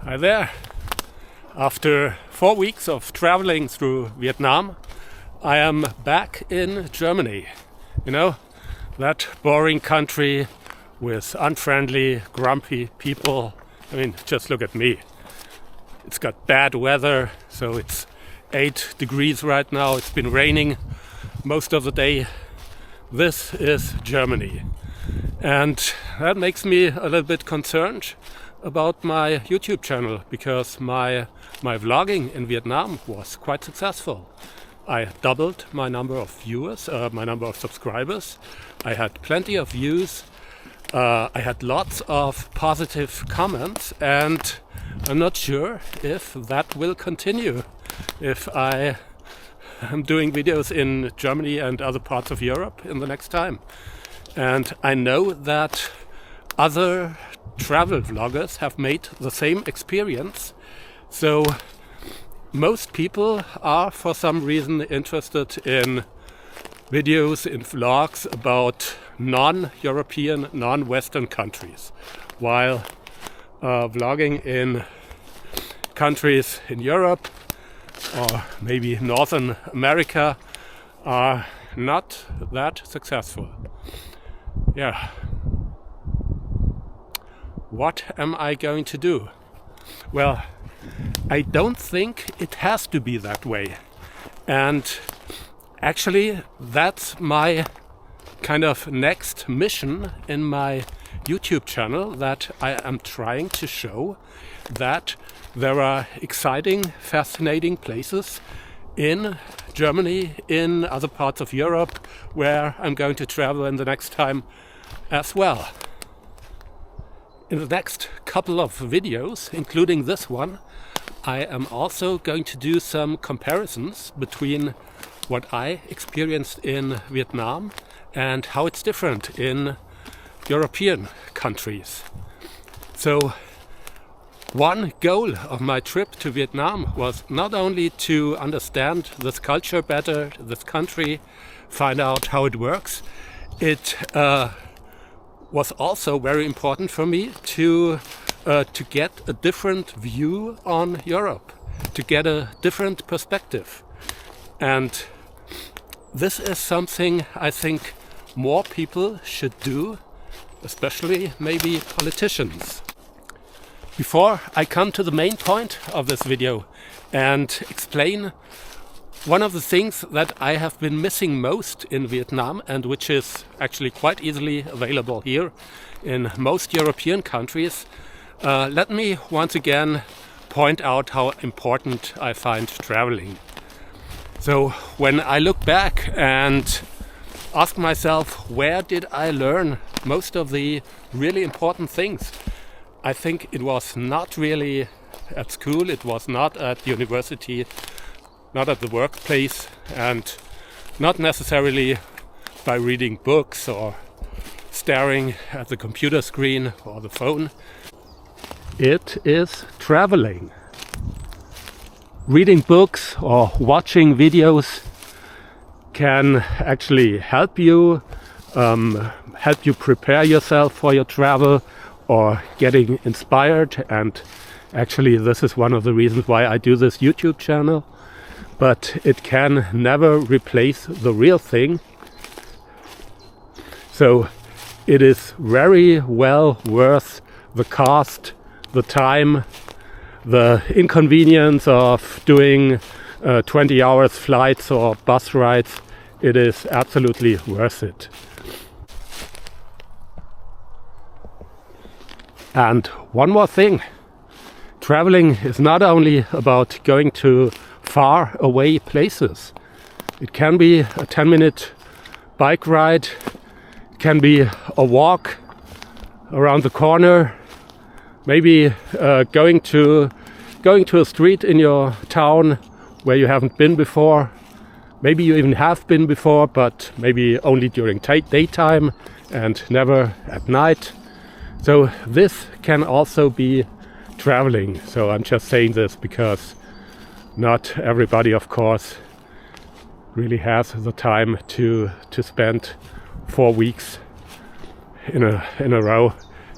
Hi there. After 4 weeks of traveling through Vietnam, I am back in Germany. You know, that boring country with unfriendly, grumpy people. I mean, just look at me. It's got bad weather, so it's 8 degrees right now. It's been raining most of the day. This is Germany. And that makes me a little bit concerned about my YouTube channel, because my vlogging in Vietnam was quite successful. I doubled my number of viewers, my number of subscribers. I had plenty of views. I had lots of positive comments, and I'm not sure if that will continue if I am doing videos in Germany and other parts of Europe in the next time. And I know that other travel vloggers have made the same experience. So most people are for some reason interested in videos, in vlogs about non-European, non-Western countries, while vlogging in countries in Europe or maybe Northern America are not that successful. Yeah. What am I going to do? Well, I don't think it has to be that way. And actually, that's my kind of next mission in my YouTube channel, that I am trying to show that there are exciting, fascinating places in Germany, in other parts of Europe, where I'm going to travel in the next time as well. In the next couple of videos, including this one, I am also going to do some comparisons between what I experienced in Vietnam and how it's different in European countries. So one goal of my trip to Vietnam was not only to understand this culture better, this country, find out how it works. It was also very important for me to get a different view on Europe, to get a different perspective. And this is something I think more people should do, especially maybe politicians. Before I come to the main point of this video and explain one of the things that I have been missing most in Vietnam, and which is actually quite easily available here in most European countries, let me once again point out how important I find traveling. So when I look back and ask myself, where did I learn most of the really important things? I think it was not really at school, it was not at university, not at the workplace, and not necessarily by reading books or staring at the computer screen or the phone. It is traveling. Reading books or watching videos can actually help you prepare yourself for your travel or getting inspired. And actually this is one of the reasons why I do this YouTube channel. But it can never replace the real thing. So it is very well worth the cost, the time, the inconvenience of doing 20 hours flights or bus rides. It is absolutely worth it. And one more thing. Traveling is not only about going to far away places. It can be a 10-minute bike ride, it can be a walk around the corner, maybe going to a street in your town where you haven't been before. Maybe you even have been before, but maybe only during daytime and never at night. So this can also be traveling. So I'm just saying this because not everybody, of course, really has the time to spend 4 weeks in a row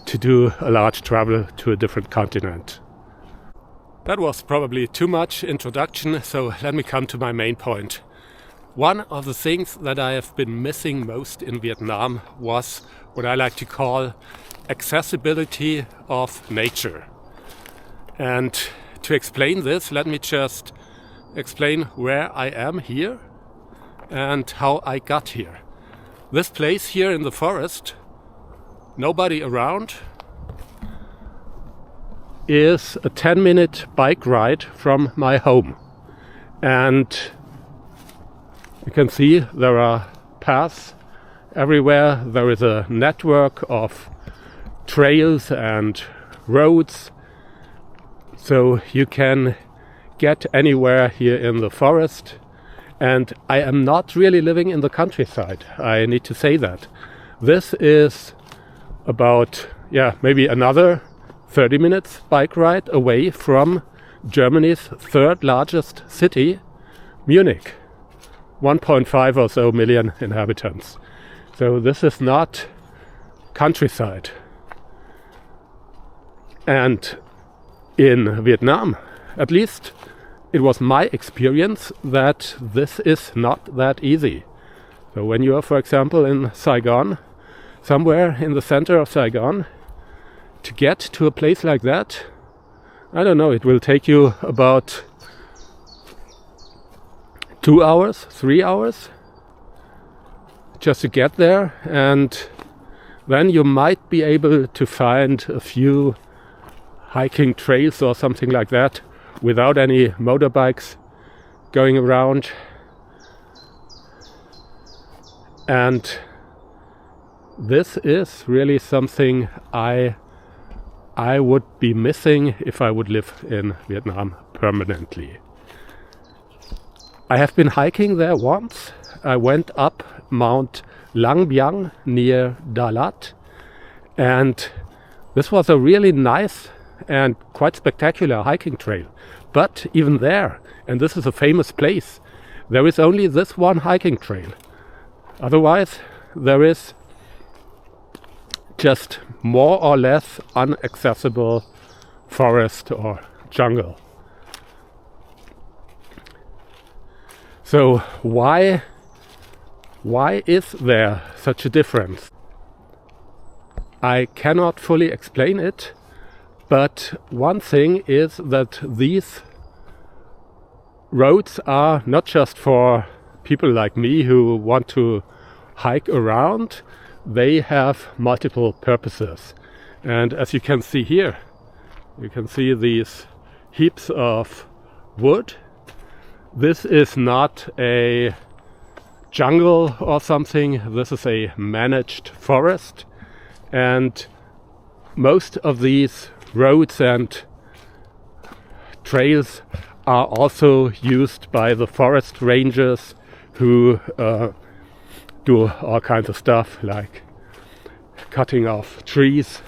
to do a large travel to a different continent. That was probably too much introduction, so let me come to my main point. One of the things that I have been missing most in Vietnam was what I like to call accessibility of nature. And to explain this, let me just explain where I am here and how I got here. This place here in the forest, nobody around, is a 10-minute bike ride from my home. And you can see there are paths everywhere. There is a network of trails and roads, so you can get anywhere here in the forest. And I am not really living in the countryside, I need to say that. This is about, maybe another 30 minutes bike ride away from Germany's third largest city, Munich. 1.5 or so million inhabitants. So this is not countryside. And in Vietnam, at least it was my experience that this is not that easy. So when you are, for example, in Saigon, somewhere in the center of Saigon, to get to a place like that, I don't know, it will take you about 2 hours, 3 hours just to get there, and then you might be able to find a few hiking trails or something like that without any motorbikes going around. And this is really something I would be missing if I would live in Vietnam permanently. I have been hiking there once. I went up Mount Lang Biang near Da Lat, and this was a really nice and quite spectacular hiking trail. But even there, and this is a famous place, there is only this one hiking trail. Otherwise, there is just more or less inaccessible forest or jungle. So why is there such a difference? I cannot fully explain it, but one thing is that these roads are not just for people like me who want to hike around. They have multiple purposes. And as you can see here, you can see these heaps of wood. This is not a jungle or something. This is a managed forest. And most of these roads and trails are also used by the forest rangers who do all kinds of stuff like cutting off trees.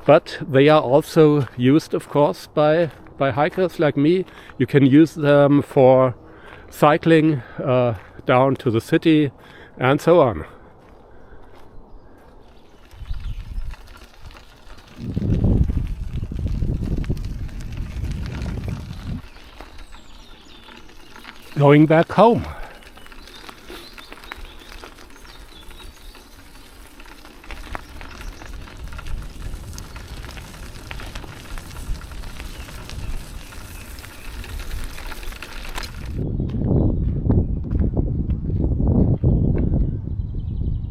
But they are also used, of course, by hikers like me. You can use them for cycling down to the city and so on. Going back home.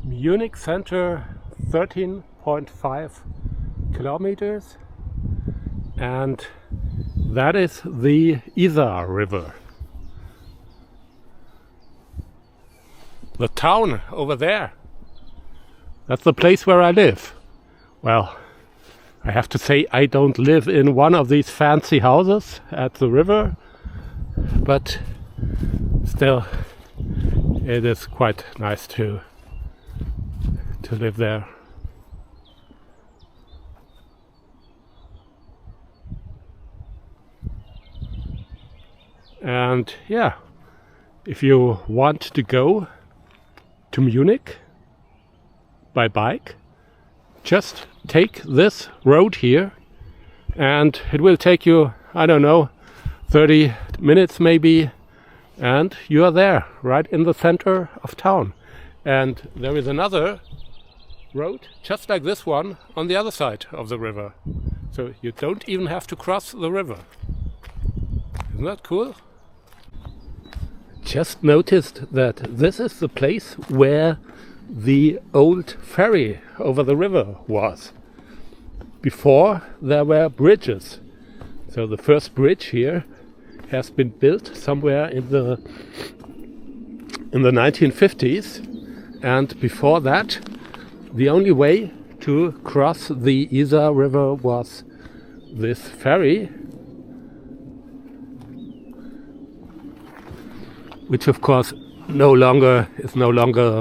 Munich center, 13.5 kilometers, and that is the Isar river. The town over there, that's the place where I live. Well, I have to say I don't live in one of these fancy houses at the river, but still it is quite nice to live there. And yeah, if you want to go to Munich by bike, just take this road here and it will take you, I don't know, 30 minutes maybe, and you are there, right in the center of town. And there is another road, just like this one, on the other side of the river. So you don't even have to cross the river. Isn't that cool? Just noticed that this is the place where the old ferry over the river was. Before there were bridges. So the first bridge here has been built somewhere in the 1950s, and before that the only way to cross the Isar river was this ferry, which of course is no longer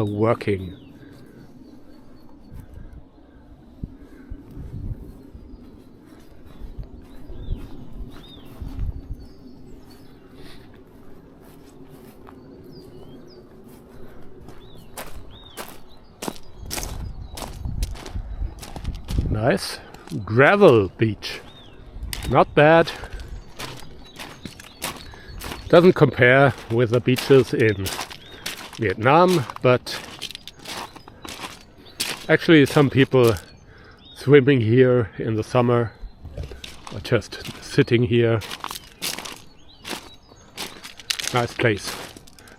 working. Nice gravel beach, not bad. Doesn't compare with the beaches in Vietnam, but actually some people swimming here in the summer or just sitting here. Nice place.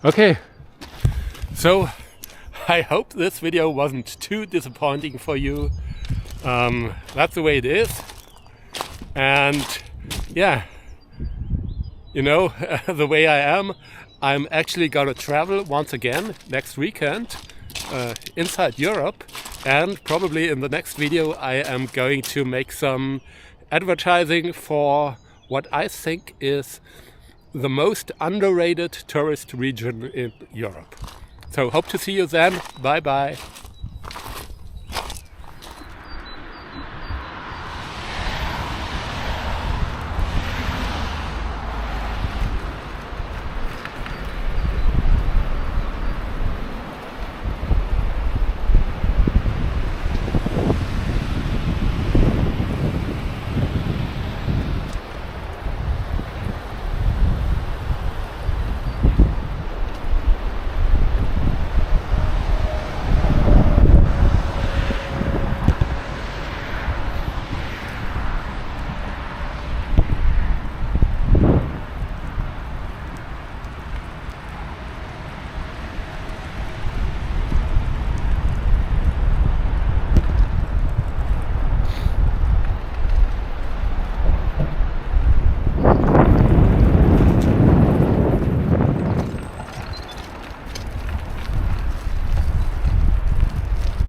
Okay, so I hope this video wasn't too disappointing for you. That's the way it is, and yeah, you know, the way I am, I'm actually gonna travel once again next weekend inside Europe, and probably in the next video I am going to make some advertising for what I think is the most underrated tourist region in Europe. So hope to see you then. Bye bye.